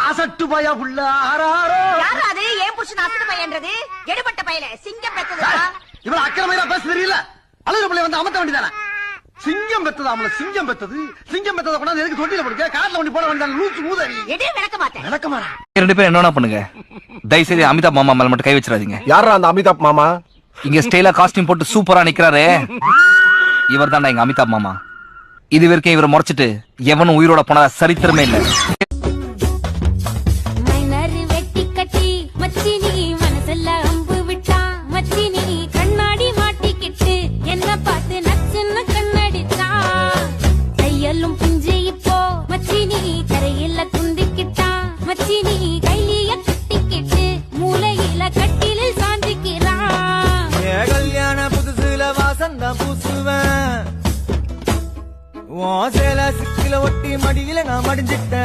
அசட்டு பய உள்ள யாரு அது? ஏன் புருஷன் அசட்டு பையன்றது? எடுபட்ட பையல சிங்கம் பெத்ததா? இவள அக்கிரமையா பேச தெரியல. அழுகிற பிள்ளை வந்து அமர்த்த வேண்டியதானே. சிங்கம் பெத்ததாமல சிங்கம் பெத்தது. சிங்கம் பெத்தத கொண்டாந்து எதுக்கு தொட்டில போடுங்க? காட்ல ஒண்ணி போட வேண்டியதானே. லூசு மூதேவி. எடு விளக்க மாட்டேன். விளக்க மாட்டேன். ரெண்டு பேரும் என்ன பண்ணுங்க, தயவு செய்து அமிதாப் மாமா மேல மட்டும் கை வச்சிடாதீங்க. யாரா அந்த அமிதாப் மாமா? இங்க ஸ்டைலா காஸ்டியூம் போட்டு சூப்பரா நிக்கிறாரு, இவர் தான்டா எங்க அமிதாப் மாமா. இது வரைக்கும் இவரை முறைச்சிட்டு எவனும் உயிரோட போனதா சரித்திரமே இல்ல. மைனர் வெட்டி கட்டி மச்சினி மனசுல அம்பு விட்டா, மச்சினி கண்ணாடி மாட்டிக்கிட்டு என்ன பார்த்து நச்சுன்னு கண்ணடிச்சா. கையெல்லும் பிஞ்சு இப்போ மச்சினி கரையில குந்திக்கிட்டா, மச்சினி கைலிய கட்டிக்கிட்டு மூளையில கட்டிலில் சாஞ்சிக்கிறா. கல்யாண புதுசுல வாசந்தான் பூசுவேன், சேல சிக்கில ஒட்டி மடியில நான் மடிஞ்சிட்டேன்.